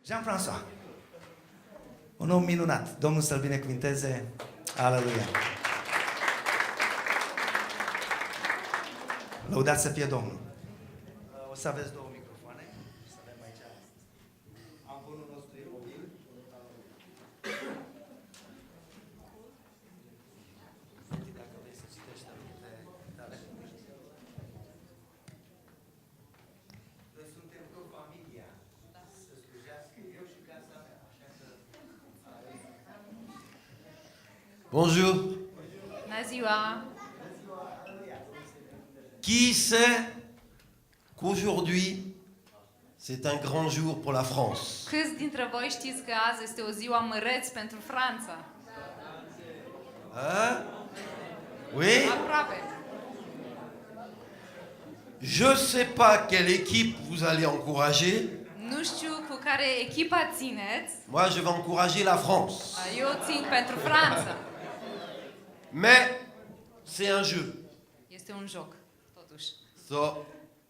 Jean-François. Un om minunat. Domnul să-l binecuvinteze. Aleluia. Lăudați să fie Domnul. O să aveți două microfoane. Să avem aici amponul nostru imobil. Dacă vrei să citești amintele tale. Noi suntem cu familia. Să slujească eu și casa mea. Așa că... Bonjour. Bună ziua! Qui sait qu'aujourd'hui, c'est un grand jour pour la France? Câți dintre voi știți că azi este o ziua măreț pentru Franța? Hein? Oui? Aproape. Je sais pas quelle équipe vous allez encourager. Nu știu cu care echipa țineți. Moi, je vais encourager la France. Eu țin pentru Franța. Mais c'est un jeu. Este un joc, totuși. So,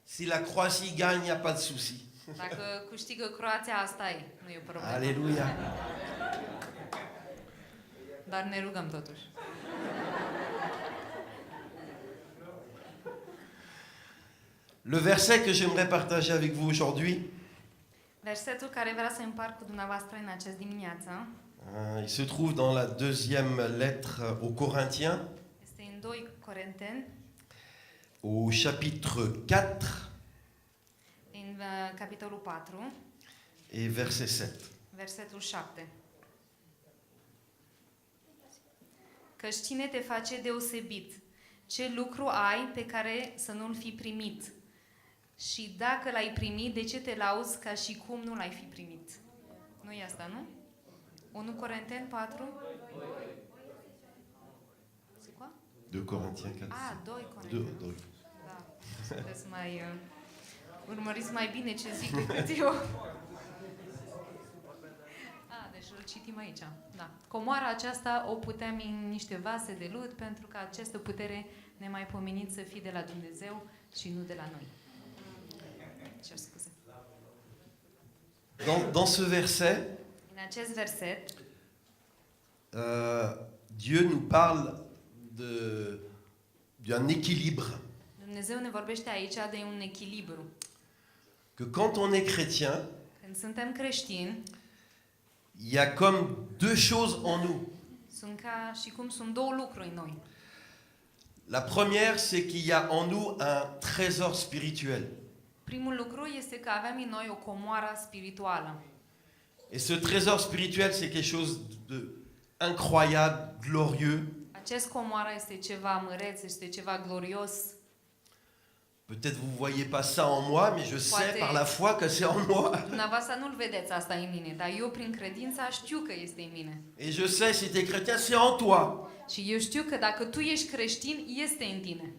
si la Croatie gagne, il n'y a pas de souci. Dacă câștigă Croația, asta e. Nu e o problemă. Alléluia. Dar ne rugăm totuși. Le verset que j'aimerais partager avec vous aujourd'hui, Versetul care vreau să împart cu dumneavoastră în această dimineață il se trouve dans la deuxième lettre aux Corinthiens, este în 2 Corinteni, au chapitre 4 în capitolul 4, et verset 7. versetul 7. Căci cine te face deosebit? Ce lucru ai pe care să nu-l fi primit? Și dacă l-ai primit, de ce te lauzi ca și cum nu l-ai fi primit? Nu e asta, nu? 1 Corinteni 4? C'est quoi? 2 Corinthiens 4. Ah, 2 Corinteni. Da. Sunteți mai... urmăriți mai bine ce zic decât eu. Deci îl citim aici. Da. Comoara aceasta o puteam în niște vase de lut pentru că această putere nemaipomenit să fie de la Dumnezeu și nu de la noi. Cer scuze. Dans ce verset, În acest verset, Dieu nous parle d'un équilibre. Dumnezeu ne vorbește aici de un echilibru. Que quand on est chrétien, Când suntem creștini, il y a comme deux choses en nous. sunt ca și cum sunt două lucruri în noi. La première, c'est qu'il y a en nous un trésor spirituel. Primul lucru este că avem în noi o comoară spirituală. Et ce trésor spirituel, c'est quelque chose de incroyable, glorieux. Acest comoară este ceva măreț, este ceva glorios. Peut-être vous voyez pas ça en moi, mais je sais Poate- par la foi que c'est en moi. Dumneavoastră nu-l vedeți asta în mine, dar eu prin credință știu că este în mine. Et je sais, si tu es chrétien, c'est en toi. Și eu știu că dacă tu ești creștin, este în tine.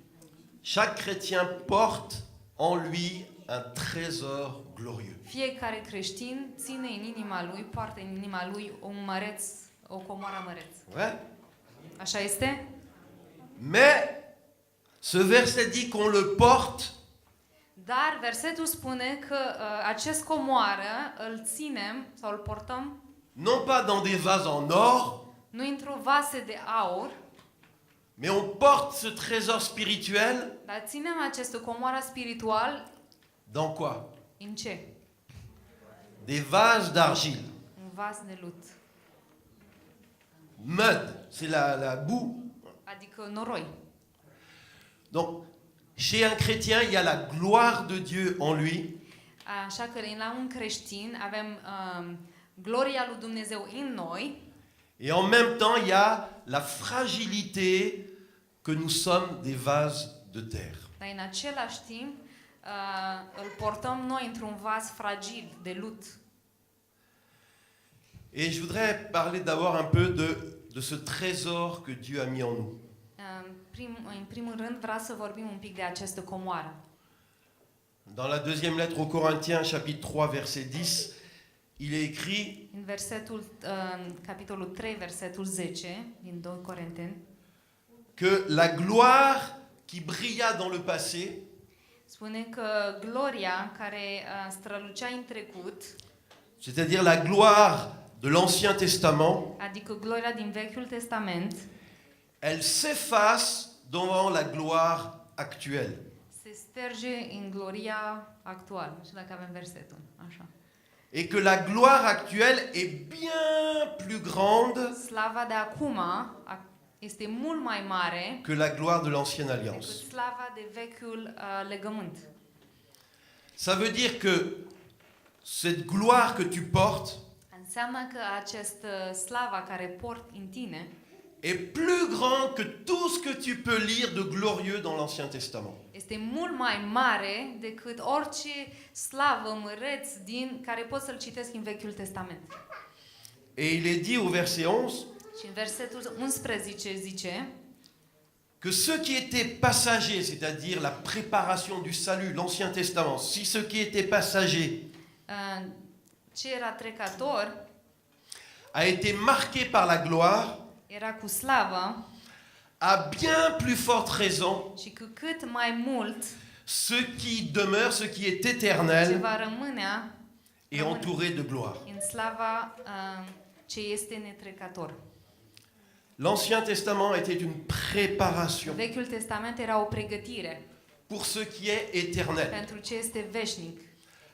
Chaque chrétien porte en lui un trésor glorieux. Fiecare creștin ține în inima lui, poartă în inima lui un măreț, o comoară măreț. Ouais. Așa este? Mais ce verset dit qu'on le porte Dar versetul spune că acest comoară îl ținem sau îl portăm non pas dans des vases en or, nu într-o vase de aur, mais on porte ce trésor spirituel dar ținem acest comoară spiritual dans quoi? în ce? Des vases d'argile. Un vas de lut. Mud, c'est la boue. Adică noroi. Donc, chez un chrétien, il y a la gloire de Dieu en lui, Așa că la un creștin avem gloria lui Dumnezeu în noi, et en même temps, il y a la fragilité que nous sommes des vases de terre. dar în același timp îl portăm noi într-un vas fragil de lut. Et je voudrais parler d'abord un peu de ce trésor que Dieu a mis en nous. În primul rând vreau să vorbim un pic de această comoară. Dans la deuxième lettre aux Corinthiens, chapitre 3, verset 10, il est écrit În capitolul 3, versetul 10 din 2 Corinteni, que la gloire qui brilla dans le passé spune că gloria care strălucea în trecut c'est-à-dire la gloire de l'Ancien Testament, adică gloria din Vechiul Testament, elle s'efface devant la gloire actuelle. se șterge în gloria actuală. Nu știu dacă avem versetul. Așa. Et que la gloire actuelle est bien plus grande Slava de acum este mult mai mare que la gloire de l'Ancienne Alliance. decât slava de vechiul legământ. Ça veut dire que cette gloire que tu portes Înseamnă că această slava care port în tine est plus grande que tout ce que tu peux lire de glorieux dans l'Ancien Testament. este mult mai mare decât orice slavă, măreț din care poți să-l citesc în Vechiul Testament. Et il est dit au verset 11 Și în versetul 11 zice que ceux qui étaient passagers, c'est-à-dire la préparation du salut, l'Ancien Testament, si ceux qui étaient passagers ce era trecător a été marqué par la gloire, era cu slavă a bien plus forte raison și cu cât mai mult ce qui demeure, ce qui est ce éternel, va rămâne est entouré de gloire. în slava ce este netrecător. L'Ancien Testament était une préparation Vechiul Testament era o pregătire pour ce qui est éternel. pentru ce este veșnic.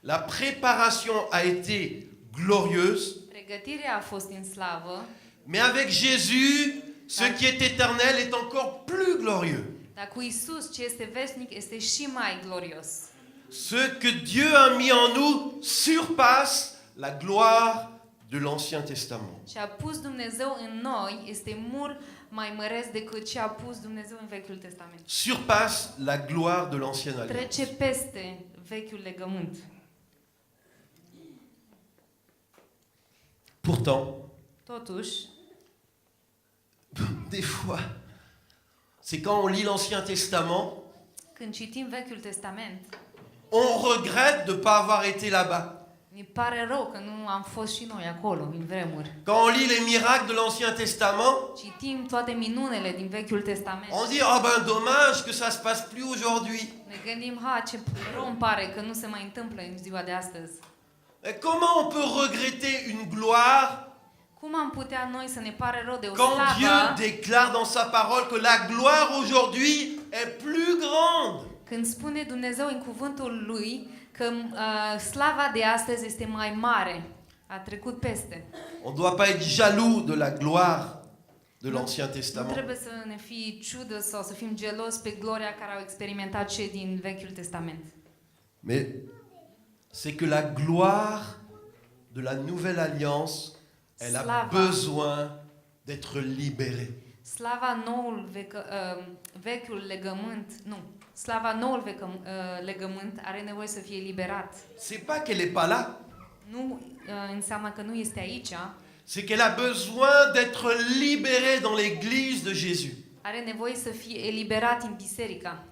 La préparation a été glorieuse, Pregătirea a fost în slavă, mais avec Jésus, ce qui est éternel est encore plus glorieux. dar cu Isus ce este veșnic este și mai glorios. Ce que Dieu a mis en nous surpasse la gloire de l'Ancien Testament. Ce a pus Dumnezeu în noi este mult mai măreț decât ce a pus Dumnezeu în Vechiul Testament. Surpasse la gloire de l'Ancienne Alliance. Trece peste Vechiul Legământ. Pourtant, Totuși, des fois, c'est quand on lit l'Ancien Testament, când citim Vechiul Testament, on regrette de ne pas avoir été là-bas. ne pare rău că nu am fost și noi acolo, în vremuri. Quand on lit les miracles de l'Ancien Testament, Citim toate minunele din Vechiul Testament. on dit ah ben dommage que ça se passe plus aujourd'hui. Ne gândim, ce rău îmi pare că nu se mai întâmplă în ziua de astăzi. Et comment on peut regretter une gloire Cum am putea noi să ne pare rău de o quand Dieu slavă déclare dans sa parole que la gloire aujourd'hui est plus grande? când spune Dumnezeu în cuvântul Lui că slava de astăzi este mai mare, a trecut peste. On ne doit pas être jaloux de la gloire de l'Ancien Nu Testament. trebuie să ne fie ciudă sau să fim gelos pe gloria care au experimentat cei din Vechiul Testament. Mais c'est que la gloire de la nouvelle alliance, elle a Slava. besoin d'être libérée. Slava vechiul legământ, nu, slava noul legământ are nevoie să fie liberat. C'est pas qu'elle est pas là, Nu înseamnă că nu este aici, c'est qu'elle a besoin d'être libérée dans l'église de Jésus. are nevoie să fie eliberat în biserica.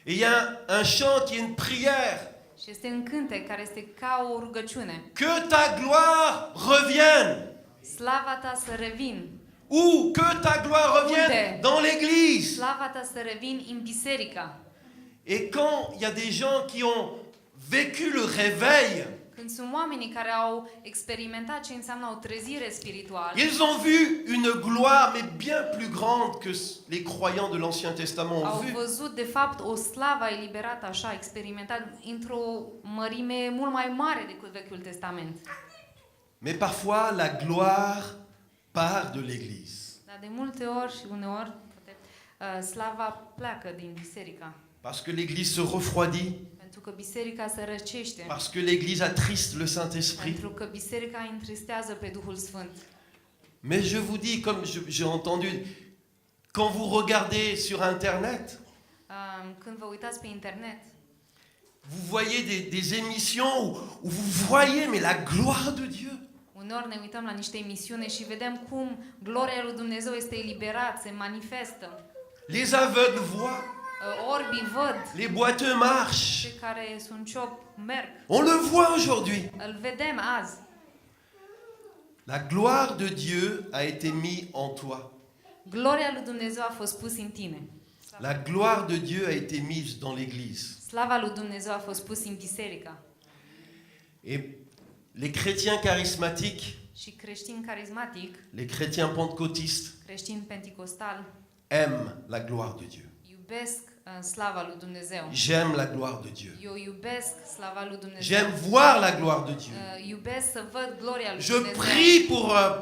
Et il y a un chant qui est une prière. Și este un cântec care este ca o rugăciune. Que ta gloire revienne. Slava ta să revin. Ou que ta gloire revienne Unde? dans l'église. Slava ta să revin în biserica. Et quand il y a des gens qui ont vécu le réveil, Când sunt oamenii care au experimentat ce înseamnă o trezire spirituală, ils ont vu une gloire, mais bien plus grande que les croyants de l'Ancien Testament au ont vu. văzut de fapt o slavă eliberată așa, experimentat într-o mărime mult mai mare decât Vechiul Testament. Mais parfois, la gloire part de l'église. Dar de multe ori și uneori slava pleacă din biserica. Parce que l'église se refroidit, Pentru că biserica se răcește. parce que l'église attriste le Saint-Esprit. Pentru că biserica întristează pe Duhul Sfânt. Mais je vous dis, comme j'ai entendu, quand vous regardez sur Internet, Când vă uitați pe internet, vous voyez des émissions où vous voyez mais la gloire de Dieu. uneori ne uităm la niște emisiune și vedem cum gloria lui Dumnezeu este eliberat, se manifestă. Les aveugles voient, Orbii văd, les boiteux marchent. cei care sunt ciopi merg. On le voit aujourd'hui. Îl vedem azi. La gloire de Dieu a été mise en toi. Gloria lui Dumnezeu a fost pus în tine. La gloire de Dieu a été mise dans l'église. Slava lui Dumnezeu a fost pus în biserică. Et Les chrétiens charismatiques, și creștin carismatic, les chrétiens pentecôtistes creștin penticostal, aiment la gloire de Dieu. iubesc slava lui Dumnezeu. J'aime la gloire de Dieu. Eu iubesc slava lui Dumnezeu. J'aime voir la gloire de Dieu. Iubesc să văd gloria lui Je Dumnezeu. prie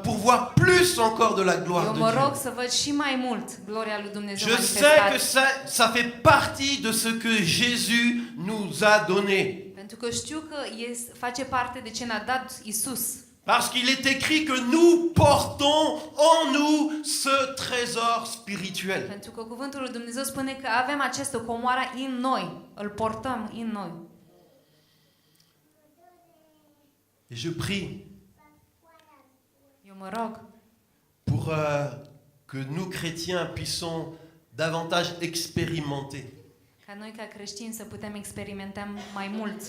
pour voir plus encore de la gloire Eu de mă rog Dieu. să văd și mai mult gloria lui Dumnezeu Je sais manifestată. que ça fait partie de ce que Jésus nous a donné. Pentru că știu că face parte de ce ne-a dat Isus. Parce qu'il est écrit que nous portons en nous ce trésor spirituel. Pentru că cuvântul lui Dumnezeu spune că avem această comoară în noi, îl portăm în noi. Et je prie Eu mă rog pour que nous chrétiens puissions davantage expérimenter ca noi ca creștini să putem experimenta mai mult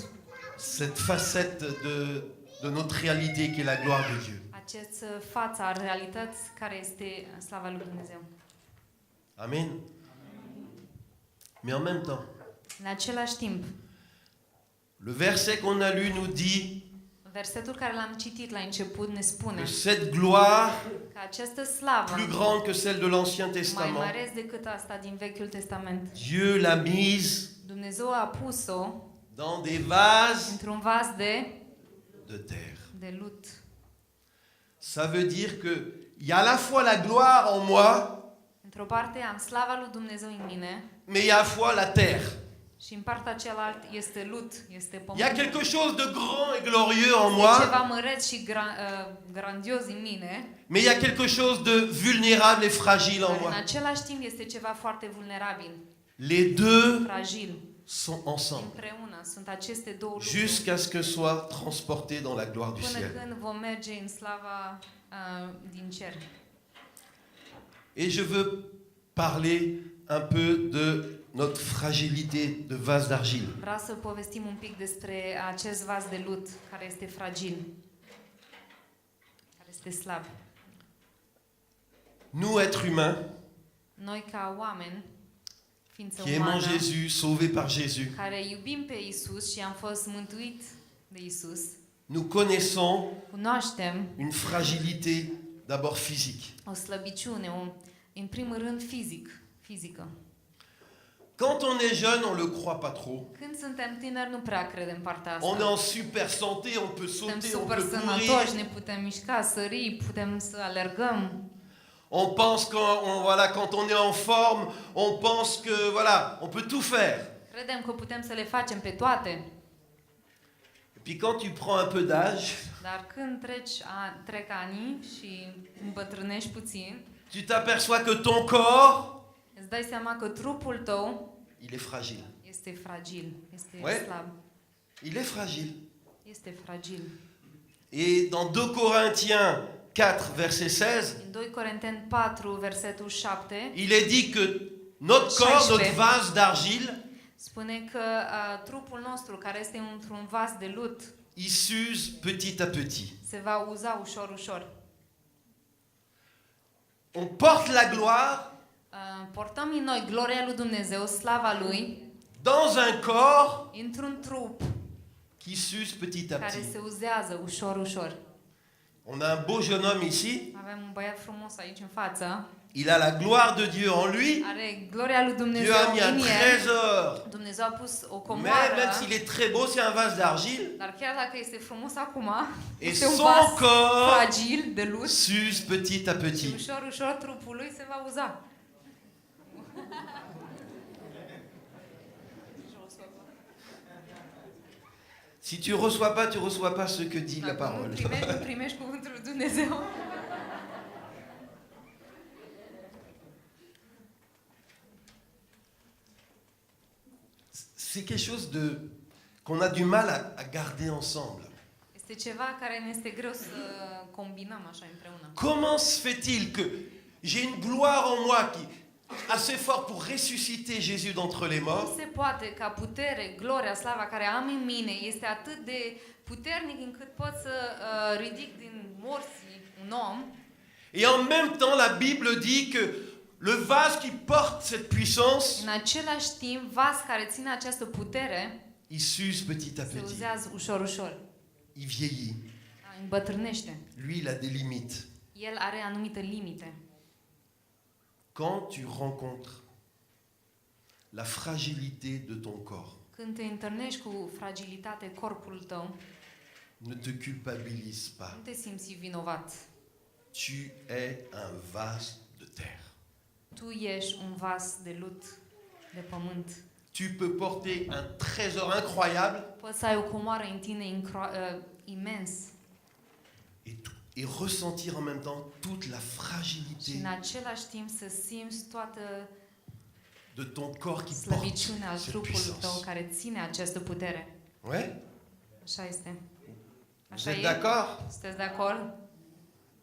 cette facette de notre réalité qui est la gloire de Dieu. această față a realității care este slava lui Dumnezeu. Amen. Mais en même temps, În același timp, le verset qu'on a lu nous dit versetul care l-am citit la început ne spune que cette gloire, că această slavă plus grande que celle de l'Ancien mai Testament, mare decât asta din Vechiul Testament. Dieu l'a mise Dumnezeu a pus-o dans des vases într-un vas de terre. de lut. Ça veut dire que il y a à la fois la gloire en moi, Într-o parte am slava lui Dumnezeu în mine mais il y a à la fois la terre. și în partea cealaltă este lut, este Il y a pământ. quelque chose de grand et glorieux en Este moi, ceva măreț și grandios în mine, mais il y a quelque chose de vulnérable et fragile en dar în moi. același timp este ceva foarte vulnerabil, Les deux fragil. sont ensemble, Împreună sunt aceste două lucruri jusqu'à ce que soit transporté dans la gloire du până ciel. când vom merge în slava din cer. Et je veux parler un peu de notre fragilité de vase d'argile. Vreau să povestim un pic despre acest vas de lut care este fragil, care este slab. Nous, êtres humains, Noi ca oameni, ființă qui aimons umană, Jésus, sauvés par Jésus, care iubim pe Isus și am fost mântuit de Isus, nous connaissons cunoaștem une fragilité d'abord physique. o slăbiciune, în primul rând fizică. Quand on est jeune, on le croit pas trop. Când suntem tineri, nu prea credem partea asta. On est en super santé, on peut Suntem sauter, on super peut sănătoși, courir. ne putem mișca, sări, putem să alergăm. On pense quand on est en forme, on pense que voilà, on peut tout faire. Credem că putem să le facem pe toate. Et puis quand tu prends un peu d'âge, Dar când trec ani și îmbătrânești puțin, tu t'aperçois que ton corps, îți dai seama că trupul tău il est fragile. este fragil, este Ouais. slab, Il est fragile. este fragil. Et dans 2 Corinthiens 4, verset 16, În 2 Corinteni 4, versetul 7, il est dit que notre corps, notre 16. vase d'argile, spune că trupul nostru, care este într-un vas de lut, il s'use petit à petit. se va uza ușor, ușor. On porte la gloire Portăm în noi gloria lui Dumnezeu, slava lui, dans un corps într-un trup qui s'use petit à care petit. se uzează ușor, ușor. On a un beau jeune homme ici, Avem un băiat frumos aici în față, il a la gloire de Dieu en lui. are gloria lui Dieu Dumnezeu a mis un în el. trésor. Dumnezeu a pus o Mais comoară, même s'il est très beau, c'est un vase d'argile. dar chiar dacă este frumos acum, Et este un son vas corps fragil de lut s'use petit à și petit. ușor, ușor trupul lui se va uza. Si tu reçois pas, tu reçois pas ce que dit la Dacă nu parole. primești, nu primești cuvântul lui Dumnezeu. C'est quelque chose qu'on a du mal à garder ensemble. Este ceva care ne este greu să combinăm așa împreună. Comment se fait-il que j'ai une gloire en moi qui est assez forte pour ressusciter Jésus d'entre les morts, Cum se poate ca putere, gloria, slava care am în mine este atât de puternic încât pot să ridic din morți un om, et en même temps la Bible dit que le vase qui porte cette puissance, în același timp, vas care ține această putere il s'use petit à se petit, uzează ușor, ușor. il vieillit. îmbătrânește. Lui, il a des limites. El are anumite limite. Quand tu rencontres la fragilité de ton corps, Când te întâlnești cu fragilitate corpul tău, ne te culpabilise pas. nu te simți vinovat. Tu es un vase de terre. Tu ești un vas de lut, de pământ. Tu peux porter un trésor incroyable Poți să ai o comoară în tine imens et ressentir en même temps toute la și în fragilité același timp să simți toată de ton corps qui porte slăbiciunea al cette trupului tău puissance. care ține această putere. Ouais? Așa este. Vous Așa êtes e? d'accord? Sunteți de acord?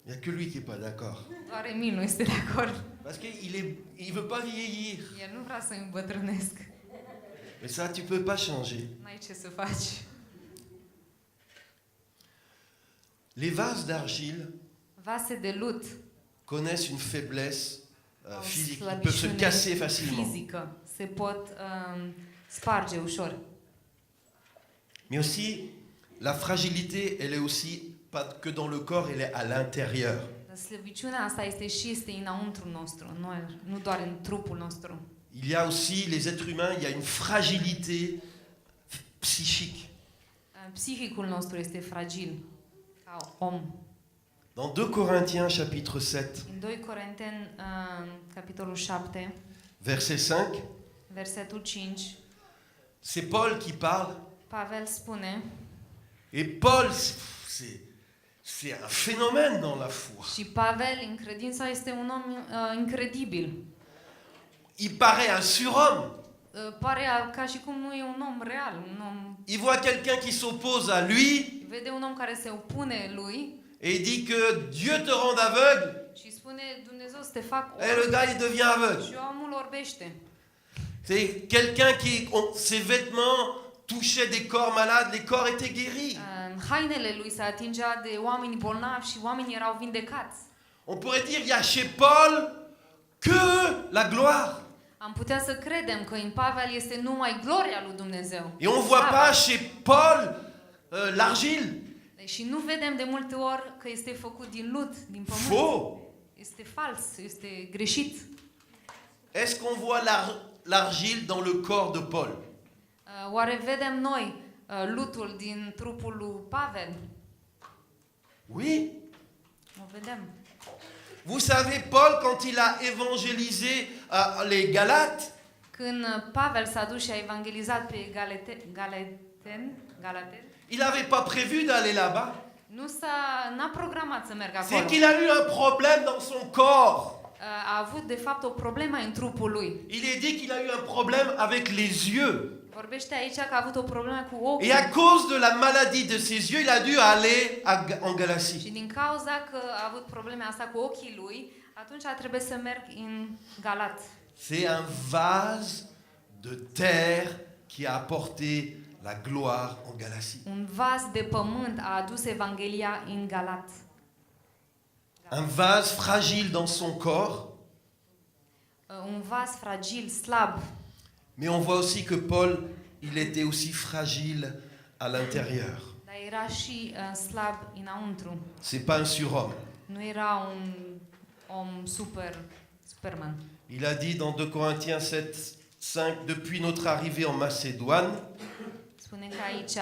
Il n'y a que lui qui n'est pas d'accord. Doar Emil nu este de acord. Parce qu'il veut pas vieillir. El nu vrea să îmbătrânesc. Mais ça, tu peux pas changer. N-ai ce să faci. Les vases d'argile Vase de lut connaissent une faiblesse au physique. Ils peuvent se slăbiciune casser facilement. fizică. Se pot sparge ușor. Mais aussi, la fragilité, elle est aussi pas que dans le corps, elle est à l'intérieur. Slăbiciunea asta este înăuntru nostru, nu doar în trupul nostru. Il y a aussi, les êtres humains, il y a une fragilité psychique. Psihicul nostru este fragil ca om. Dans 2 Corinthiens chapitre 7, În 2 Corinteni, capitolul 7, verset 5, versetul 5, c'est Paul qui parle. Pavel spune, Et Paul, c'est un phénomène dans la foi. și Pavel, în credința, este un om incredibil. Il paraît un surhomme. Pare ca și cum nu e un om real, un om... Il voit quelqu'un qui s'oppose à lui Vede un om care se opune lui et il dit que Dieu te rende aveugle. și spune, Dumnezeu să te fac Et le gars, il devient aveugle. și omul orbește. C'est quelqu'un qui, ses vêtements touchaient des corps malades, les corps étaient guéris. Hainele lui se atingea de oameni bolnavi și oamenii erau vindecați. On pourrait dire, il y a chez Paul que la gloire. Am putea să credem că în Pavel este numai gloria lui Dumnezeu. Et on ne voit pas chez Paul l'argile. Și nu vedem de multe ori că este făcut din lut, din pământ. Faux. Este fals, este greșit. Est-ce qu'on voit l'argile dans le corps de Paul? Oare vedem noi lutul din trupul lui Pavel? Oui. O vedem. Vous savez, Paul, quand il a évangélisé les Galates, Când Pavel s-a dus și a evangelizat pe Galateni, il n'avait pas prévu d'aller là-bas. n-a programat să meargă C'est acolo. qu'il a eu un problème dans son corps. A avut de fapt o problemă în trupul lui. Il est dit qu'il a eu un problème avec les yeux. Vorbește aici că a avut o problemă cu ochii. Et à cause de la maladie de ses yeux, il a dû aller en Galatie. Și din cauza că a avut probleme asta cu ochii lui, atunci a trebuit să merg în Galat. C'est un vase de terre qui a apporté la gloire en Galatie. Un vas de pământ a adus Evanghelia în Galat. Un vase fragile dans son corps, Un vas fragil, slab. mais on voit aussi que Paul, il était aussi fragile à l'intérieur. Dar era și slab înăuntru. C'est pas un surhomme. Nu era un om Superman. Il a dit dans 2 Corinthiens 7, 5, depuis notre arrivée en Macédoine, Spune că aici,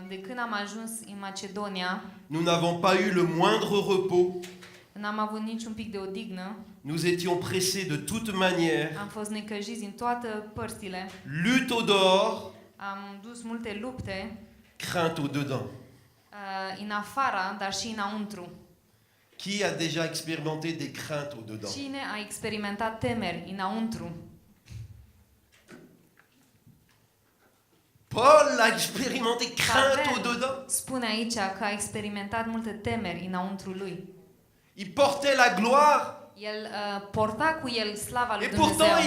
de când am ajuns în Macedonia, nous n'avons pas eu le moindre repos. n-am avut niciun pic de odihnă. Nous étions pressés de toute manière, Am fost necăjiți din toate părțile. lutte au dehors, Am dus multe lupte crainte au dedans. în afara, dar și înăuntru. Qui a déjà expérimenté des craintes au dedans? Cine a experimentat temeri înăuntru? Paul a expérimenté crainte au dedans. Spune aici că a experimentat multe temeri înăuntru lui. Il portait la gloire El porta cu el slava lui et Dumnezeu. pourtant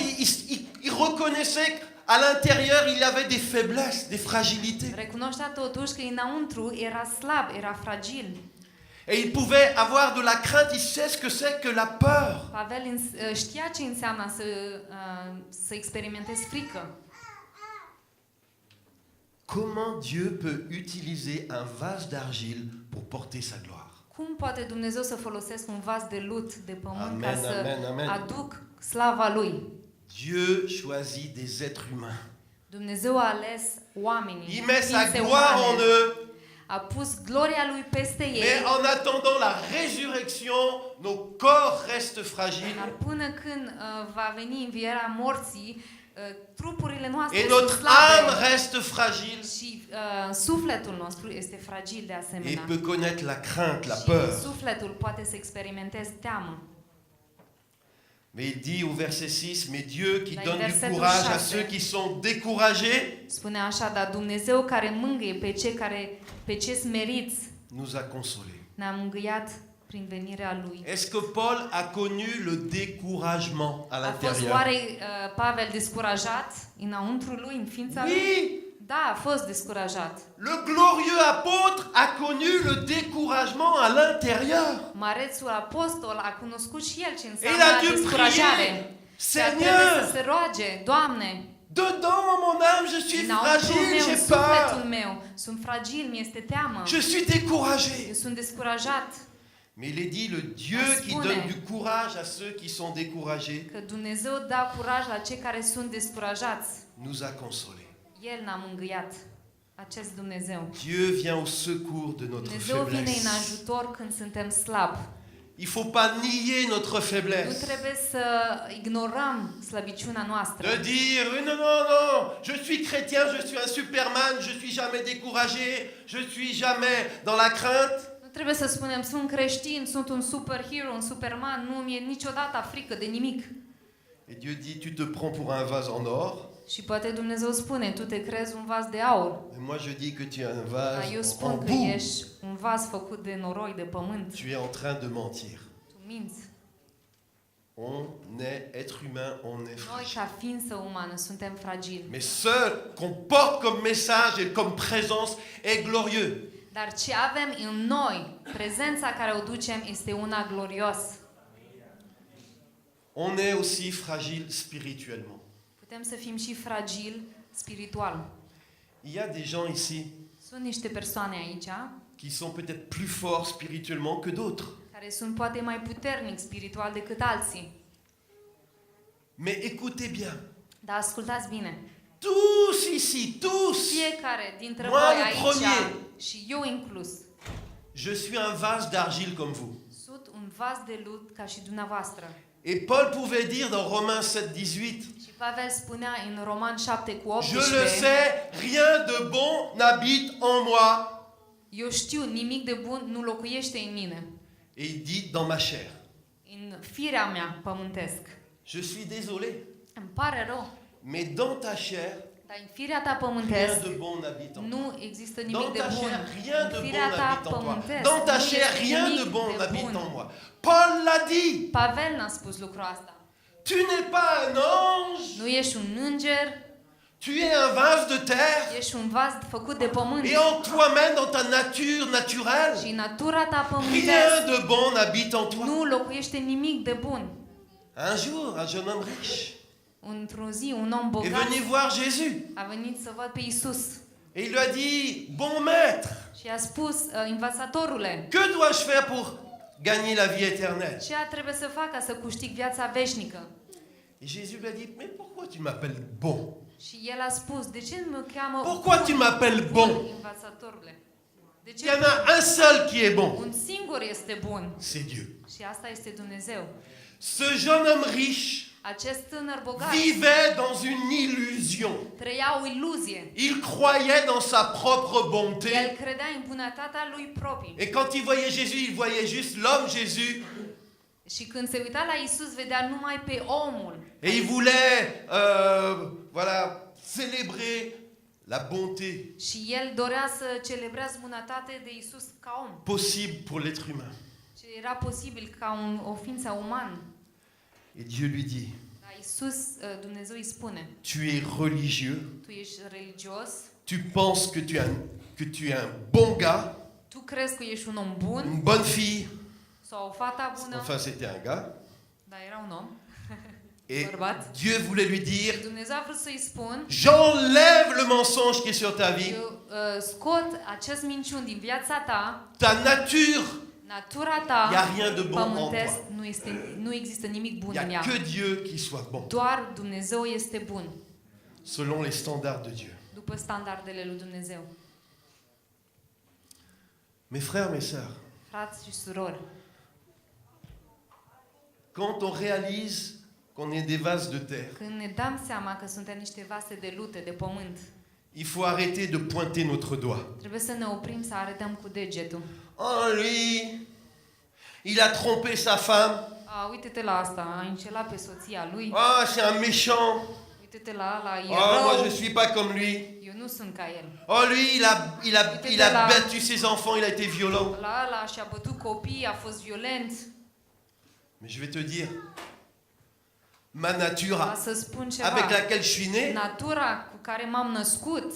il reconnaissait qu'à l'intérieur il avait des faiblesses, des fragilités. Recunoștea totuși că înăuntru era slab, era fragil. Et il pouvait avoir de la crainte, il sait ce que c'est que la peur. Pavel știa ce înseamnă să experimentezi frică. comment Dieu peut utiliser un vase d'argile pour porter sa gloire. Cum poate Dumnezeu să folosesc un vas de lut, de pământ, Amen, ca să amen, amen. aduc slava Lui? Dieu choisit des êtres humains. Dumnezeu a ales oamenii, Il met sa ființe gloire en umane, eux. a pus gloria Lui peste ei, Mais en attendant la résurrection, nos corps restent fragiles. dar până când va veni învierea morții, trupurile noastre Et sunt notre slabe âme reste fragile. și sufletul nostru este fragil de Et asemenea. peut connaître la crainte, la Și peur. sufletul poate să experimenteze teamă. Mais il dit au verset 6, mais Dieu qui Dans donne du versetul courage à 6. ceux qui sont découragés, Spune așa, dar Dumnezeu care mângâie pe cei smeriți, nous a consolés. ne-a mângâiat prin venirea Lui. Est-ce que Paul a connu le découragement à A fost l'intérieur? oare Pavel descurajat înăuntru lui, în ființa lui? Oui, Da, a fost descurajat. le glorieux apôtre a connu le découragement à l'intérieur. Marețul apostol a cunoscut și el ce Et il înseamnă a dû descurajare. Și a trebuit să Seigneur, se roage, Doamne, dedans en mon âme, je suis înăuntru fragile, meu, în j'ai sufletul peur. meu, sunt fragil, mi-este teamă, Je suis découragé. eu sunt descurajat. Mais il est dit, le Dieu qui Spune. donne du courage à ceux qui sont découragés, Că Dumnezeu dă curaj la cei care sunt descurajați. nous a consolés. El ne-a mângâiat, acest Dumnezeu. Dieu vient au secours de notre Dumnezeu vine în faiblesse. ajutor când suntem slabi. Il ne faut pas nier notre Nu faiblesse. trebuie să ignorăm slăbiciunea noastră. De dire, non, non, non, je suis chrétien, je suis un superman, je suis jamais découragé, je suis jamais dans la crainte. Nu trebuie să spunem, sunt creștin, sunt un superhero, un superman, nu mi-e niciodată frică de nimic. Et Dieu dit, tu te prends pour un vase en or, Și poate Dumnezeu spune, tu te crezi un vas de aur. et moi je dis que tu es un Dar vase eu en spun că boue. ești un vas făcut de noroi, de pământ. Tu es en train de mentir. Tu minți. On est être humain, on est Noi, fragile. ca ființă umană, suntem fragili. Mais ce qu'on porte comme message et comme présence est glorieux. Dar ce avem în noi, prezența care o ducem, este una glorios. On est aussi fragile spirituellement. Putem să fim și fragili spiritual. Il y a des gens ici Sunt niște persoane aici qui sont peut-être plus forts spirituellement que d'autres. care sunt poate mai puternici spiritual decât alții. Mais écoutez bien, Dar ascultați bine. tous ici, tous, Fiecare dintre Moi, voi le aici, premier. și eu inclus, je suis un vase d'argile comme vous. sunt un vas de lut ca și dumneavoastră. Et Paul pouvait dire dans Romains 7:18, Și Pavel spunea în Roman 7 cu je 18, le sais, rien de bon n'habite en moi. eu știu, nimic de bun nu locuiește în mine, Et il dit dans ma chair. în firea mea pământesc. Je suis désolé, Îmi pare rău, mais dans ta chair, dar în firea ta rien pământesc de bon n'habite en toi. nu există nimic Dans de ta bun. chair, rien de În bon firea ta n'habite en toi. pământesc Dans ta nu chair, este rien de nimic bon de n'habite bun. en moi. Paul l'a dit. Pavel n-a spus lucrul asta. Tu n'es pas un ange, Nu ești un înger, tu es un vase de terre. ești un vas făcut de pământ. Et en toi-même, dans ta nature Și naturelle, natura ta rien pământesc de bon n'habite en toi. nu locuiește nimic de bun. Un jour, un jeune homme riche Într-o zi, un om est bogat venu voir Jésus. a venit să vadă pe Isus Et il lui a dit, bon maître, și a spus, învățătorule, que dois-je faire pour gagner la vie éternelle? ce trebuie să fac ca să câștig viața veșnică? Et Jésus lui a dit, mais pourquoi tu m'appelles bon? Și el a spus, de ce mă cheamă Pourquoi tu m'appelles bon? învățătorule? De Il ce y en a un seul qui est bon, un singur este bun? c'est Dieu. Și asta este Dumnezeu. Ce jeune homme riche Acest tânăr bogat vivait dans une illusion. trăia o iluzie. Il croyait dans sa propre El bonté. credea în bunătatea lui proprie. Et quand il voyait Jésus, il voyait juste l'homme Jésus. Și când se uita la Isus, vedea numai pe omul. Et il voulait, voilà, célébrer la bonté Și el dorea să celebreze bunătatea de Isus ca om. possible pour l'être humain. Ce era posibil ca o ființă umană. Et Dieu lui dit, Dar Isus, Dumnezeu îi spune, tu es religieux, tu ești religios, tu penses que tu es un bon gars, tu crezi că ești un om bun une bonne fille. sau o fată bună, Enfin, c'était un gars. dar era un om. Et Bărbat. Dieu voulait lui dire, Dumnezeu a vrut să-i spun, j'enlève le mensonge qui est sur ta vie, eu scot acest minciun din viața ta, ta nature, natura il n'y a ta rien de bon en pământesc, toi. nu există nimic Il bun n'y în a ea. que Dieu qui soit bon, Doar Dumnezeu este bun, selon les standards de Dieu. după standardele lui Dumnezeu. Mes frères, mes sœurs, Frați și surori, quand on réalise qu'on est des vases de terre, când ne dăm seama că suntem niște vase de lute, de pământ, il faut arrêter de pointer notre doigt. trebuie să ne oprim să arătăm cu degetul. Oh, lui, il a trompé sa femme. Uite-te la asta, a înșelat pe soția lui. Ah, c'est un méchant. Uite-te la ala, e Oh, moi je rău. suis pas comme lui. Eu nu sunt ca el. Oh, lui, il a battu ses enfants, il a été violent. La ala și-a bătut copii, a fost violent. Mais je vais te dire, ma nature Ca să spun ceva, avec laquelle je suis né, natura cu care m-am născut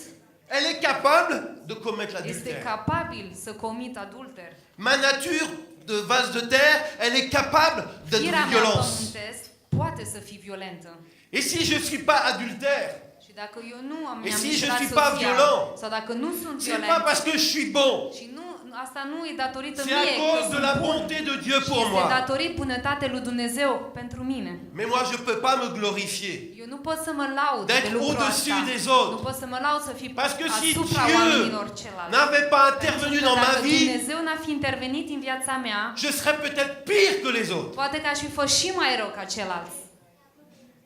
elle est capable de commettre este l'adultère. capabil să comit adulter. Ma nature de vase de terre, elle est capable de Firea mea violence. pământesc poate să fie violentă. Et si je suis pas adultère, Și dacă eu nu am Et si je înșelat suis pas soția, violent, sau dacă nu sunt c'est pas violent, parce que je suis bon, și nu, asta nu e datorită c'est à mie, că cause de sunt la bun, bonté de Dieu și pour este moi. datorit bunătate lui Dumnezeu pentru mine. Mais moi, je peux pas me glorifier Eu nu pot să mă laud de d'être lucrul au-dessus ăsta. des Nu autres. pot să mă laud să fiu Parce que si asupra Dieu oamenilor celălalt. n'avait pas Pentru intervenu că dans ma dacă vie, Dumnezeu n-a fi intervenit în viața mea, je serais peut-être pire que les autres. poate că aș fi fost și mai rău ca ceilalți.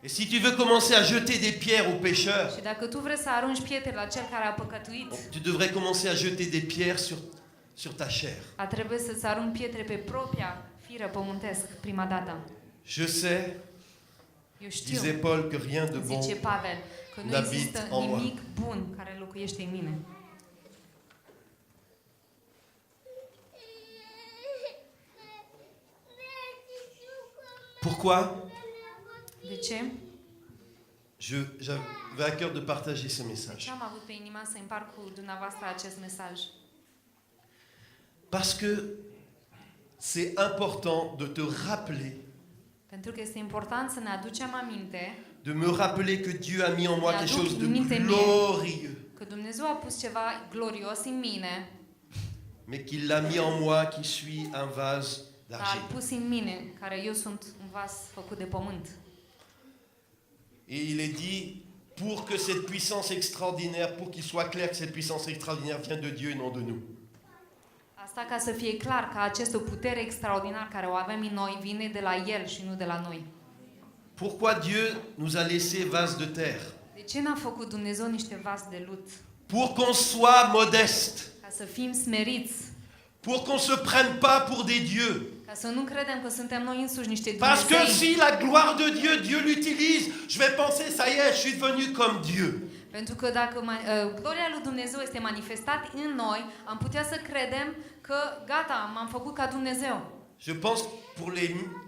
Et si tu veux commencer à jeter des pierres aux pécheurs, Și dacă tu vrei să arunci pietre la cel care a păcătuit, tu devrais commencer à jeter des pierres sur ta chair. a trebuie să-ți arunci pietre pe propria fire pământesc prima dată. Je sais, Eu știu, disait Paul, que rien de bon. zice Pavel, că nu n'habite există en moi. nimic bun care locuiește în mine. Pourquoi De ce? J'avais à cœur de partager ce De message. ce am avut pe inima să împart cu dumneavoastră acest mesaj? Parce que c'est important de te rappeler, Pentru că este important să ne aducem aminte de me rappeler que Dieu a mis en moi quelque chose de Minte-mie. glorieux, că Dumnezeu a pus ceva glorios în mine, mais qu'il l'a mis en moi qui suis un vase dar d'argile. a pus în mine, care eu sunt un vas făcut de pământ. Et il est dit, pour que cette puissance extraordinaire, pour qu'il soit clair que cette puissance extraordinaire vient de Dieu et non de nous. Asta ca să fie clar că această putere extraordinară care o avem în noi vine de la El și nu de la noi. Pourquoi Dieu nous a laissé vase de terre? De ce n-a făcut Dumnezeu niște vas de lut? Pour qu'on soit modeste, Ca să fim smeriți, pour qu'on se prenne pas pour des dieux. ca să nu credem că suntem noi însuși niște Parce que Dumnezei. si la gloire de Dieu, Dieu l'utilise, je vais penser, ça y est, je suis devenu comme Dieu. Pentru că dacă gloria lui Dumnezeu este manifestat în noi, am putea să credem că gata, m-am făcut ca Dumnezeu. Je pense pour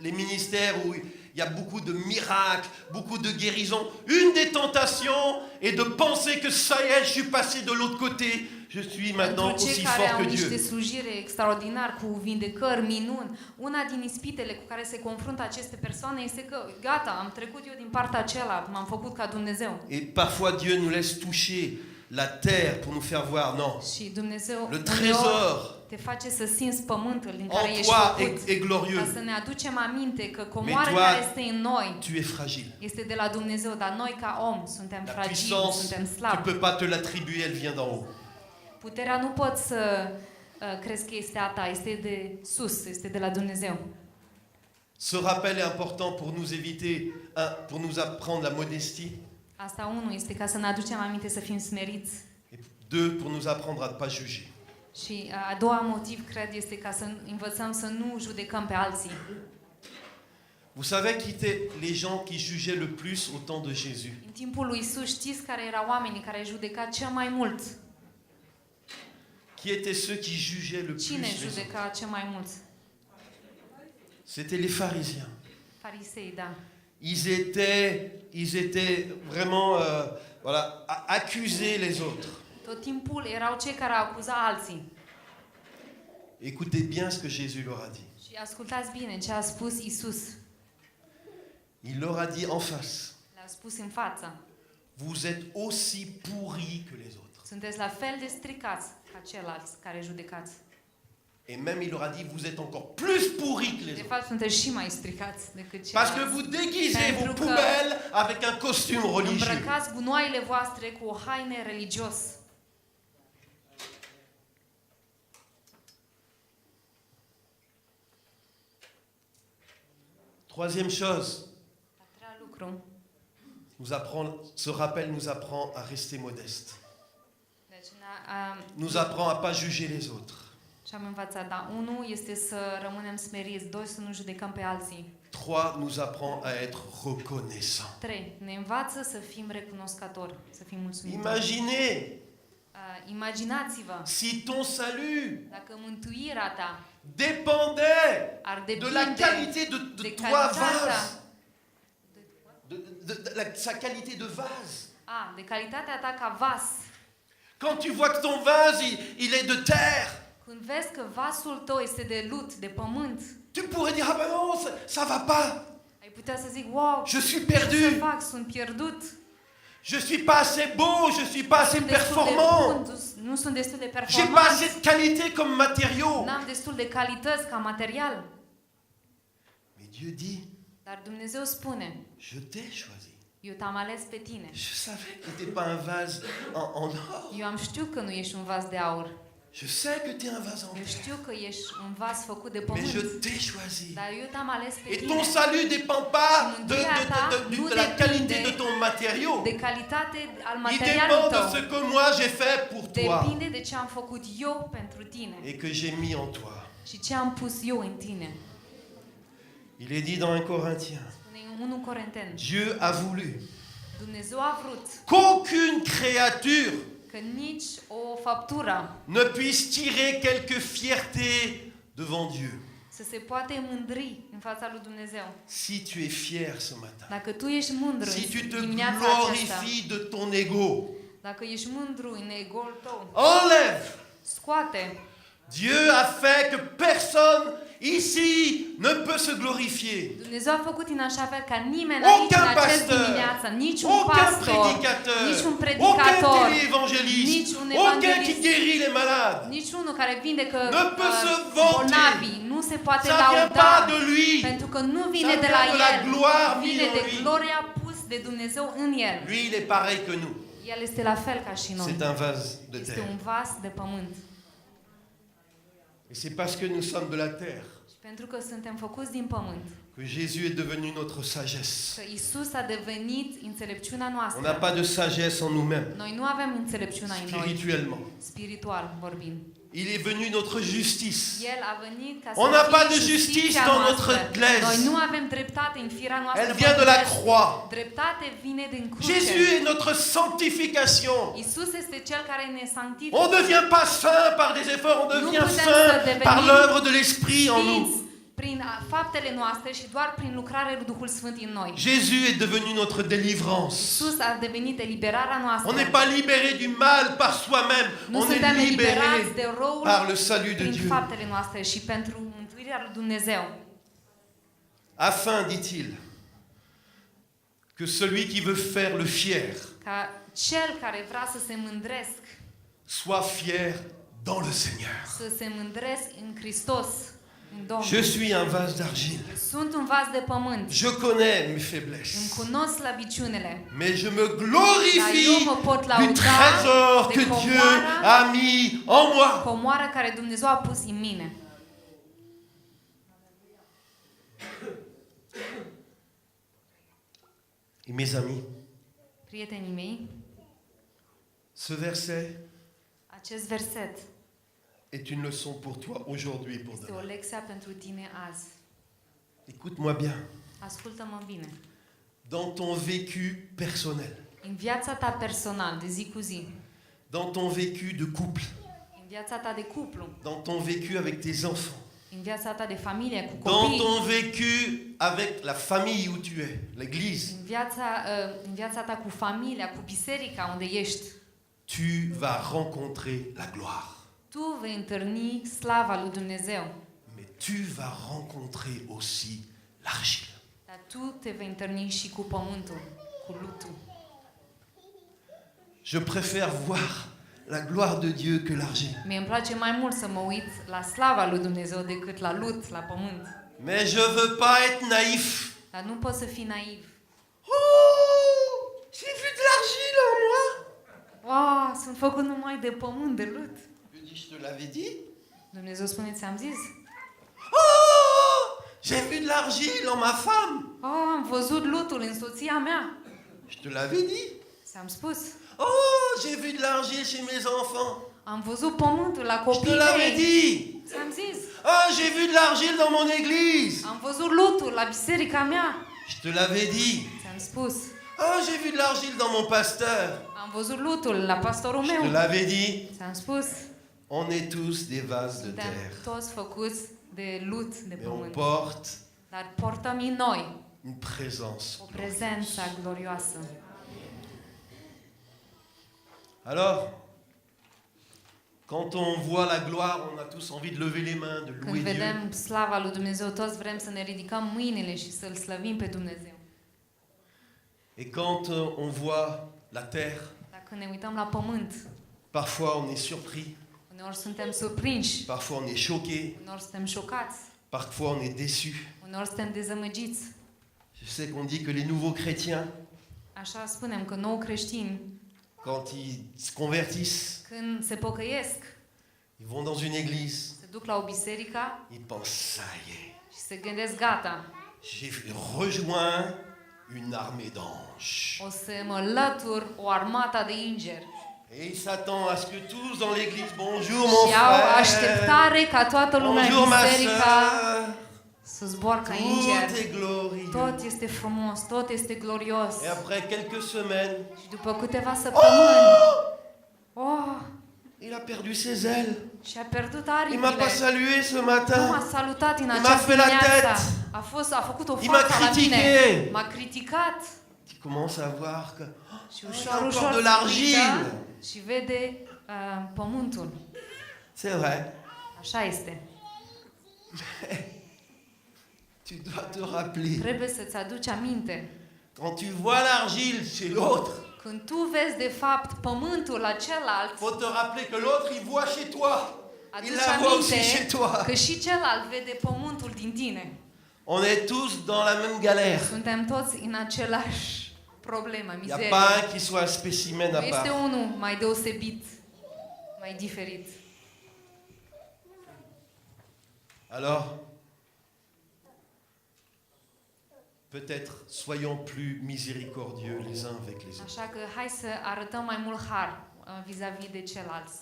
les ministères où il y a beaucoup de miracles, beaucoup de guérisons. Une des tentations est de penser que ça y est, je suis passé de l'autre côté, je suis maintenant Pentru aussi cei care fort au que niște Dieu. slujire extraordinar cu vindecări, minuni, una din ispitele cu care se confruntă aceste persoane este că gata, am trecut eu din partea cealaltă, m-am făcut ca Dumnezeu. Et parfois Dieu nous laisse toucher la terre pour nous faire voir, non, Și Dumnezeu le uneori trésor te face să simți pământul din en care ești toi făcut. est Ca glorieux. să ne aducem aminte că comoara Mais toi, care este în noi Tu es fragile. este de la Dumnezeu, dar noi ca om suntem La fragili, puissance, suntem tu slabi. peux pas te l'attribuer, elle vient d'en haut. Puterea nu poți să crezi că este a ta, este de sus, este de la Dumnezeu. Ce rappel est important pour nous éviter, pour nous apprendre la modestie, Asta unul este ca să ne aducem aminte să fim smeriți. et deux, pour nous apprendre à ne pas juger. Și a doua motiv, cred, este ca să învățăm să nu judecăm pe alții. Vous savez qui étaient les gens qui jugeaient le plus au temps de Jésus? În timpul lui Isus știți care erau oamenii care judeca cel mai mult? Qui étaient ceux qui jugeaient le plus Cine les autres? judeca cel mai mult? C'était les pharisiens. Farisei, da. Ils étaient vraiment voilà, à accuser les autres. Tot timpul erau cei care acuza alții. Écoutez bien ce que Jésus leur a dit. Și ascultați bine ce a spus Isus. Il leur a dit en face, Le-a spus în față. vous êtes aussi pourris que les autres. Sunteți la fel de stricați ca ceilalți care judecați. Et même il leur a dit, vous êtes encore plus pourris que les De autres. fapt, sunteți și mai stricați decât Parce que ceilalți. vous déguisez vos Pentru că poubelles avec un costume religieux. îmbrăcați gunoaiele voastre cu o haine religios. Troisième chose, A treia lucru, ce rappel nous apprend à rester modeste. deci Nous apprend à pas juger les autres. ce am învățat, dar unul este să rămânem smeriți, doi să nu judecăm pe alții. 3 nous apprend à être reconnaissant. 3. Ne învață să fim recunoscători, să fim mulțumitori. Imaginez Imaginați-vă, si ton salut dacă mântuirea ta dépendait ar de la depinde qualité de de toi calitatea, vase, sa qualité de vase. de calitatea ta ca vas. Quand tu vois que ton vase, il est de terre, Când vezi că vasul tău este de lut, de pământ, tu pourrais dire, ah ben non, ça va pas. ai putea să zic, wow, Je suis ce să perdu. fac? Sunt pierdut. Je suis pas assez beau, je suis pas assez Sunt destul de performant. bun, nu sunt destul de J'ai pas performant. assez de qualité comme matériau. N-am destul de calități ca material. Mais Dieu dit, Dar Dumnezeu spune, je t'ai choisi. eu te-am ales pe tine. Je savais que tu n'étais pas un vase en or. Eu am știut că nu ești un vas de aur. Je sais que tu es un vase en Eu terre. știu că ești un vas făcut de Mais je pământ. t'ai choisi. Dar eu te-am ales pe Et tine. ton salut ne dépend pas de la qualité de ton matériau. De calitate al Il materialului dépend de tău. ce que moi j'ai fait pour toi Depinde de ce am făcut eu pentru tine et que j'ai mis en toi. și ce am pus eu în tine. Il est dit dans 1 Corinthiens, Spune în 1 Corinteni. Dieu a voulu Dumnezeu a vrut qu'aucune créature că nici o faptură ne puisse tirer quelque fierté devant Dieu. să se poate mândri în fața lui Dumnezeu. Si tu es fier ce matin, Dacă tu ești mândru si tu te în dimineața aceasta, glorifies de ton ego, dacă ești mândru în ego-ul tău, enlève. scoate. Dieu a fait que personne ici ne peut se glorifier. Dumnezeu a făcut în așa fel ca nimeni Aucun aici în acest pasteur, dimineață, niciun Aucun pastor, prédicateur, nici un aucun predicator, téléévangéliste, nici un aucun qui evanghelist, guérit les malades. nici unul care vindecă Ne peut se vanter. bolnavii, nu se poate Ça vient lauda, pas de lui. pentru că nu vine Ça de la vient de la el, gloire mise vine en de lui. gloria pus de Dumnezeu în el. Lui, il est pareil que nous. El este la fel ca și noi. C'est un vase de Este terre. un vas de pământ. Et c'est parce que nous sommes de la terre Și pentru că suntem făcuți din pământ, que Jésus est devenu notre sagesse. că Isus a devenit înțelepciunea On n'a noastră. pas de sagesse en nous-mêmes, Noi nu avem înțelepciunea în noi, spirituellement. spiritual vorbind. Il est venu notre justice. El a venit ca să On n'a fie pas de justiția justice dans noastră. notre glaise. Noi nu avem dreptate în firea noastră. Elle vient de la pământească. croix. Dreptate vine din cruce. Jésus est notre sanctification. Isus este cel care ne sanctifică. On ne devient pas saint par des efforts, on devient putem să saint devenim par l'œuvre de l'Esprit en nous. Sfinți prin faptele noastre și doar prin lucrarea lui Duhul Sfânt în noi. Jésus est devenu notre délivrance. Isus a devenit eliberarea noastră. On n'est pas libéré du mal par soi-même, Nu on suntem est eliberați libéré de răul par le salut de prin Dieu. faptele noastre și pentru mântuirea lui Dumnezeu. Afin, dit-il, que celui qui veut faire le fier Ca cel care vrea să se mândresc, soit fier dans le Seigneur. să se mândresc în Hristos, în Domnul. Je suis un vase d'argile. Sunt un vas de pământ. Je connais mes Îmi faiblesses. cunosc slăbiciunile. Mais je me Dar eu glorifie mă pot du lauda trésor de que Dieu comoara, a mis en moi. comoara care Dumnezeu a pus în mine. Et mes amis, Prietenii mei, ce verset acest verset est une leçon pour toi aujourd'hui et pour este o demain. lecție pentru tine azi. Écoute-moi bien. Ascultă-mă bine. Dans ton vécu personnel, În viața ta personală, de zi cu zi, dans ton vécu de couple, în viața ta de cuplu, dans ton vécu avec tes enfants, în viața ta de familie, cu dans copii, ton vécu avec la famille où tu es, l'église, în viața ta cu familia, cu biserica unde ești, tu vas rencontrer la gloire. tu vei întâlni slava lui Dumnezeu, Mais tu vas rencontrer aussi l'argile. dar tu te vei întâlni și cu pământul, cu lutul. Je préfère voir la gloire de Dieu que l'argile. Mie îmi place mai mult să mă uit la slava lui Dumnezeu decât la lut, la pământ. Mais je veux pas être naïf. Dar nu poți să fii naiv. Oh, j'ai vu de l'argile en moi. Wow, sunt făcut numai de pământ, de lut. Je dis, je te l'avais dit. Dumnezeu spune, ți-am zis. Oh, j'ai vu de l'argile en ma femme. Oh, am văzut lutul în soția mea. Je te l'avais dit. Ți-am spus. Oh, j'ai vu de l'argile chez mes enfants. Am văzut pământul la Je te copiii l'avais mei. dit. Ți-am zis. Oh, j'ai vu de l'argile dans mon église. Am văzut lutul la biserica mea. Je te l'avais dit. Ți-am spus. Oh, j'ai vu de l'argile dans mon pasteur. Am văzut lutul la pastorul Je te meu. l'avais dit. Ți-am spus. On est tous des vases de Suntem terre. toți făcuți de lut, de Mais on pământ. porte Dar portăm în noi une présence. o prezență glorioasă. Alors, quand on voit la gloire, on a tous envie de lever les mains, de Când louer Dieu. vedem slava lui Dumnezeu, toți vrem să ne ridicăm mâinile și să-L slăvim pe Dumnezeu. Et quand on voit la terre, Dar când ne uităm la pământ, parfois on est surpris, uneori suntem surprinși, parfois on est choqué, uneori suntem șocați, parfois on est déçu. uneori suntem dezamăgiți. Je sais qu'on dit que les nouveaux chrétiens, Așa spunem că nou creștini, quand ils se convertissent, când se pocăiesc, ils vont dans une église, se duc la o biserică ils pensent, ça y est, și se gândesc, gata, j'ai rejoint une armée d'anges. o să mă lătur o armată de îngeri. Et ils s'attendent à ce que tous dans l'église, bonjour mon Și au frère, așteptare ca toată lumea bonjour în ma biserică soeur, să zboară ca tout îngeri. est glorieux. Tot este frumos, tot este glorios. Et après quelques semaines, Și după câteva săptămâni, oh, il a perdu ses ailes. și a pierdut Il m'a pas aripile. salué ce Nu m-a matin. salutat în Il m'a această fait la dimineață. tête. A făcut o Il m'a față la mine. critiqué. M-a criticat. Tu commences à voir que Și il y ușor, a ușor encore de se l'argile. uită și vede pământul. C'est vrai. Așa este. Tu dois te rappeler. Trebuie să-ți aduci aminte. Quand tu vois l'argile chez l'autre, Când tu vezi de fapt pământul la celălalt, faut te rappeler que l'autre il voit chez toi. Il aduci la voit aussi chez aminte toi. că și celălalt vede pământul din tine. On est tous dans la même galère. Suntem toți în același problemă, Il n'y a mizerie. pas un qui soit un spécimen Nu à este part. unul mai deosebit, mai diferit. Alors, peut-être soyons plus miséricordieux les uns avec les autres. Așa că hai să arătăm mai mult har vis-a-vis de ceilalți.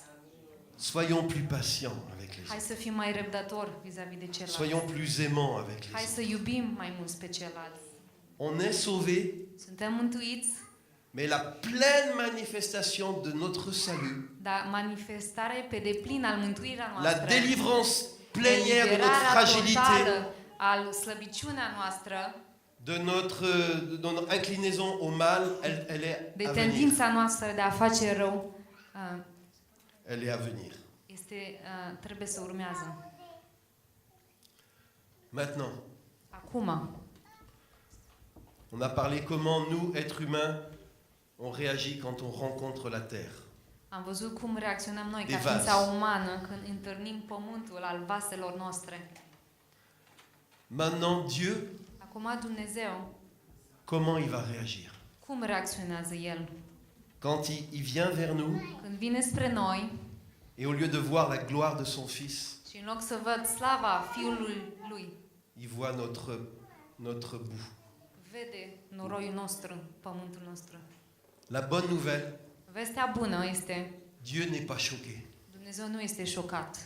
Soyons plus patients avec les Hai autres. să fim mai răbdători vis-a-vis de ceilalți. Soyons plus aimants avec les Hai autres. să iubim mai mult pe ceilalți. On est sauvés, Suntem mântuiți, mais la pleine manifestation de notre salut, dar manifestarea pe deplin al mântuirii la noastre, délivrance plénière de notre eliberarea fragilité, totală al slăbiciunea noastră, de notre inclinaison au mal, elle est de à venir. tendința noastră de a face rău, Elle est à venir. trebuie să urmează. Maintenant, Acum, on a parlé comment nous, êtres humains, on réagit quand on rencontre la terre. am văzut cum reacționăm noi De ca vas. ființa umană când întâlnim pământul al vaselor noastre. Maintenant, Dieu, Acum Dumnezeu, comment il va réagir? cum reacționează El? Quand il vient vers nous, Când vine spre noi et au lieu de voir la gloire de son Fils, și în loc să văd slava Fiului Lui, il voit notre boue. vede noroiul nostru, pământul nostru. La bonne nouvelle, Vestea bună este, Dieu n'est pas choqué, Dumnezeu nu este șocat,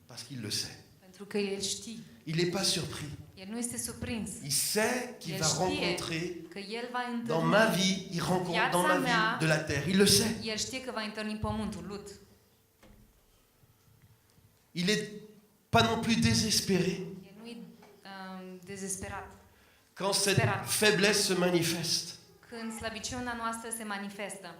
parce qu'il le sait. pentru că El știe. Il n'est pas surpris. El nu este surprins, Il sait qu'il El va știe rencontrer că El va dans ma întâlni, vie, il rencontre Viața dans ma mea. vie de la terre. Il le sait. El știe că va întâlni pământul, lut. Il n'est pas non plus désespéré El nu e dezesperat. quand cette Spérat. faiblesse se manifeste. Când slăbiciunea noastră se manifestă,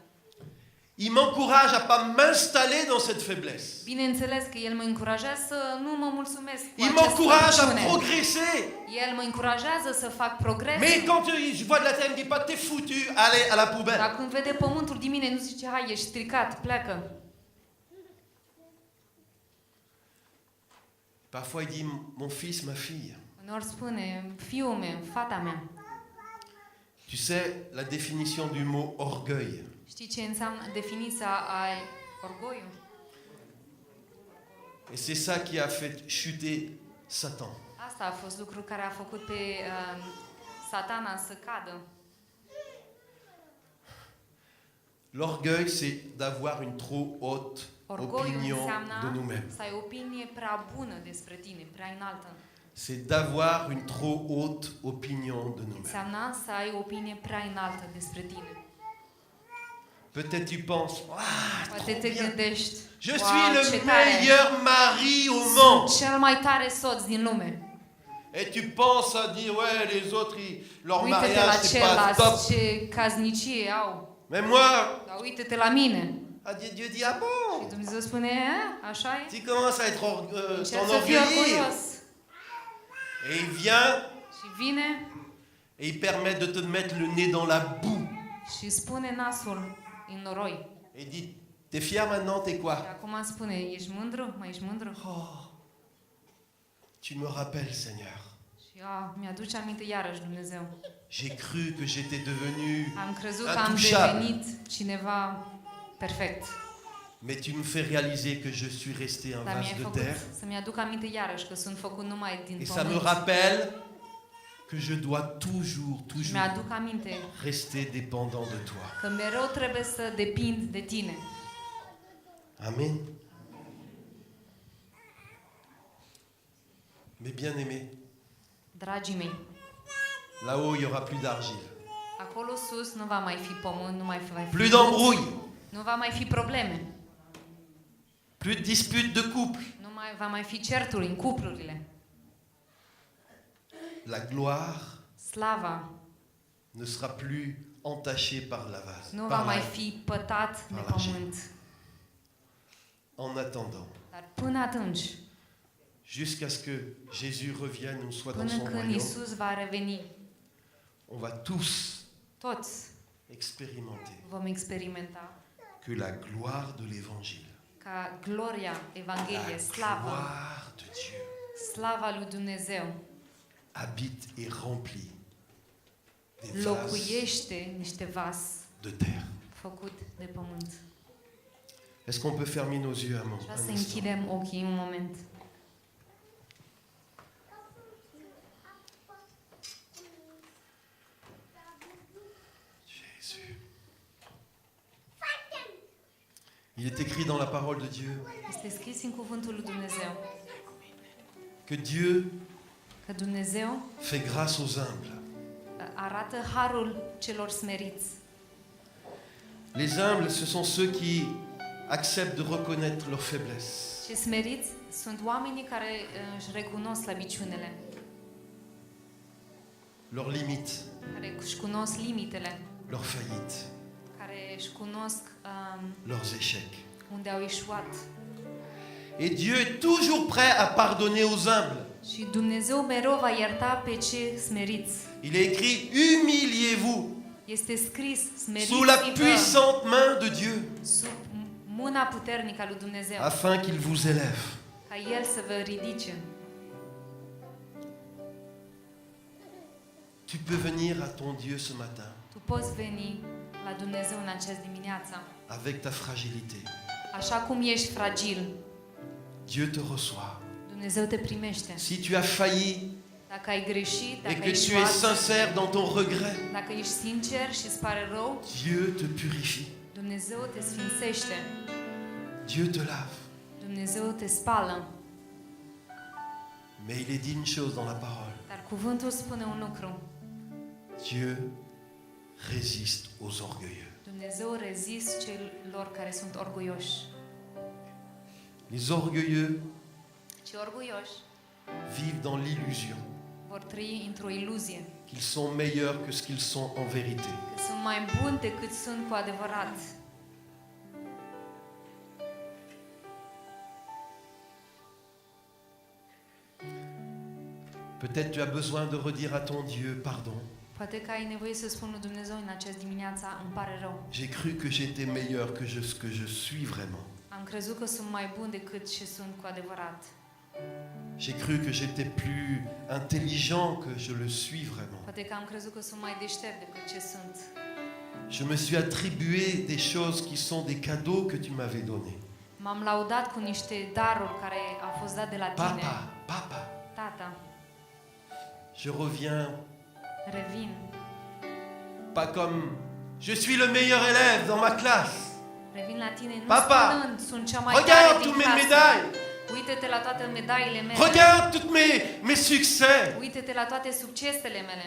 Il m'encourage à pas m'installer dans cette faiblesse. Bineînțeles că El mă încurajează să nu mă mulțumesc cu Il această m'encourage à slăbiciune. progresser. El mă încurajează să fac progres. Mais quand je vois de la terre, il me dit pas t'es foutu, allez à la poubelle. Dar când vede pământul din mine, nu zice, hai, ești stricat, pleacă. Parfois il dit mon fils, ma fille. Uneori spune, fiul meu, fata mea. Tu sais la définition du mot orgueil. Știi ce înseamnă definiția a orgoiul? Et c'est ça qui a fait chuter Satan. Asta a fost lucrul care a făcut pe Satana să cadă. L'orgueil, c'est d'avoir une trop haute Orgoiul opinion de înseamnă nous-mêmes. să ai o opinie prea bună despre tine, prea înaltă. C'est d'avoir une trop haute opinion de nous-mêmes. Înseamnă să ai o opinie prea înaltă despre tine. Peut-être tu penses, Poate trop te bien. gândești, Je wow, suis ce le tare, meilleur mari au monde. sunt cel mai tare soț din lume. Et tu penses à dire, ouais, les autres, leur Uite-te la mariage, c'est pas top. celălalt, ce caznicie au. Mais moi, Dar uite-te la mine. Dieu dit, ah bon? Și Dumnezeu spune, așa e? Tu commences à être Încerc să fiu t'enorgueillir. orgolios. Et il vient Și vine et il permet de te mettre le nez dans la boue. și spune nasul în noroi. Et il dit, t'es fier maintenant, t'es Și quoi? acum spune, ești mândru? Mai ești mândru? Oh, tu me rappelles, Seigneur. Și mi-aduce aminte iarăși Dumnezeu. J'ai cru que j'étais devenu Am crezut că am intouchable. devenit cineva perfect. Mais tu me fais réaliser que je suis resté un Dar vase mi-ai de făcut terre. să-mi aduc aminte iarăși că sunt făcut numai din Et ça me pământ. rappelle que je dois toujours, Și toujours mi-aduc aminte rester dépendant de toi. că mereu trebuie să depind de tine. Amen. Mes bien-aimés, Dragii mei, là-haut, il n'y aura plus d'argile, acolo sus nu va mai fi pământ, nu mai va fi plus d'embrouilles, nu va mai fi probleme, plus de disputes de couple. nu mai va mai fi certuri în cuplurile. La gloire Slava ne sera plus entachée par la vase. nu par va mai la- fi pătat de par l'argile. pământ. En attendant, Dar până atunci, jusqu'à ce que Jésus revienne ou soit dans până son când royaume, Isus va reveni, on va tous toți expérimenter vom experimenta que la gloire de l'Évangile, ca gloria la Evangheliei, slava, gloire de Dieu, slava lui Dumnezeu habite et remplit des vases locuiește niște vas de terre. făcut de pământ. Est-ce qu'on peut fermer nos yeux un Vreau moment? să închidem ochii un moment. Jésus. Il est écrit dans la parole de Dieu Este scris în cuvântul lui Dumnezeu que Dieu că Dumnezeu fait grâce aux humbles. arată harul celor smeriți. Les humbles, ce sont ceux qui acceptent de reconnaître leurs faiblesses. Cei smeriți sunt oamenii care își recunosc slăbiciunile, Leurs limites, care își cunosc limitele, leurs faillites, care își cunosc leurs échecs. unde au eșuat. Et Dieu est toujours prêt à pardonner aux humbles. Și Dumnezeu mereu va ierta pe cei smeriți. Il est écrit, humiliez-vous Este scris, sous la smeriți-vă puissante main de Dieu, sub mâna puternică a lui Dumnezeu, afin qu'il vous élève. ca El să vă ridice. Tu peux venir à ton Dieu ce matin Tu poți veni la Dumnezeu în această dimineață, avec ta fragilité. așa cum ești fragil. Dieu te reçoit. Dumnezeu te primește. Si tu as failli Dacă ai greșit, et dacă que ai tu es eșuat, sincère dans ton regret, dacă ești sincer și îți pare rău, Dieu te purifie. Dumnezeu te sfințește. Dieu te lave. Dumnezeu te spală. Mais il est dit une chose dans la parole. Dar cuvântul spune un lucru. Dieu résiste aux orgueilleux. Dumnezeu rezist celor care sunt orgulioși. Les orgueilleux Cei orgulioși vivent dans l'illusion vor trăi într-o iluzie, qu'ils sont meilleurs que ce qu'ils sont en vérité. că sunt mai buni decât sunt cu adevărat. Peut-être tu as besoin de redire à ton Dieu, pardon. Poate că ai nevoie să spun lui Dumnezeu în această dimineață, îmi pare rău. J'ai cru que j'étais meilleur que ce que je suis vraiment. Am crezut că sunt mai bun decât ce sunt cu adevărat. J'ai cru que j'étais plus intelligent que je le suis vraiment. Poate că am crezut că sunt mai deștept decât ce sunt. Je me suis attribué des choses qui sont des cadeaux que tu m'avais donnés. M-am laudat cu niște daruri care au fost date de la tine. Papa, Tata, je reviens revin. pas comme je suis le meilleur élève dans ma classe. Revin la tine, nu Papa, spunând, sunt cea mai Regarde tare din toutes mes clasă. médailles. Uită-te la toate medaliile mele. Regarde tous mes succès. Uită-te la toate succesele mele.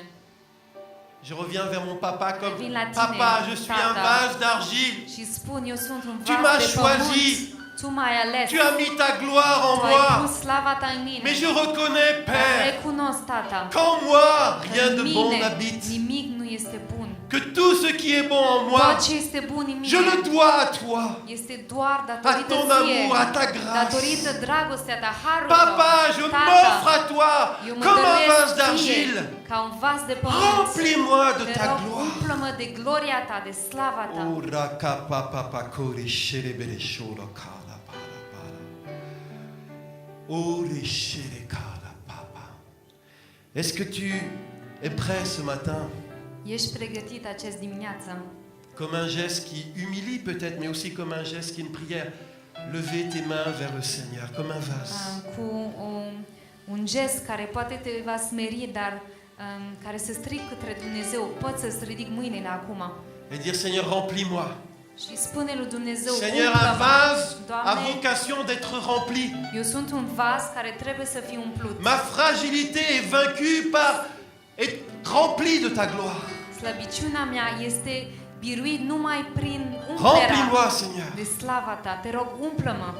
Je reviens vers mon papa comme Revin la tine, papa, je suis un tata. vase d'argile. Și spun, eu sunt un Tu vas m'as de choisi. pământ. Tu m-ai ales. Tu as mis ta gloire en Tu ai pus moi. slava ta în mine. Mais je reconnais, Père, Recunosc, Tata, qu'en moi, rien în de bon mine n'habite. nimic nu este bun. Que tout ce qui est bon en moi, Tot ce este bun în je le mine dois à toi. este doar À datorită ton ție. amour, à ta grâce. Datorită dragostea ta, harul Papa, je tău. m'offre Tata, à toi eu mă comme un vase dăruiesc ție d'argile. ca un vas de pământ. Remplis-moi de Te ta rog, gloire. umplă-mă de gloria ta, de slava ta. Oh, raka papa pakori sherebere shora kala para para. Oh, reshere kala papa. Est-ce que tu es prêt ce matin? Ești pregătit acest dimineață? Comme un geste qui humilie peut-être, mais aussi comme un geste qui est une prière. Lever tes mains vers le Seigneur, comme un vase. Cu un gest care poate te va smeri, dar care să strig către Dumnezeu. Poți să-ți ridic mâinile acum Et dire, Seigneur, remplis-moi. și spune lui Dumnezeu, Seigneur, un umplă-mă. vase a Doamne, vocation d'être rempli. eu sunt un vas care trebuie să fie umplut. Ma fragilité est vaincue par être rempli de ta gloire. Slăbiciunea mea este biruit numai prin umplerea Remplis-moi, Seigneur. de slava ta. Te rog, umplă-mă.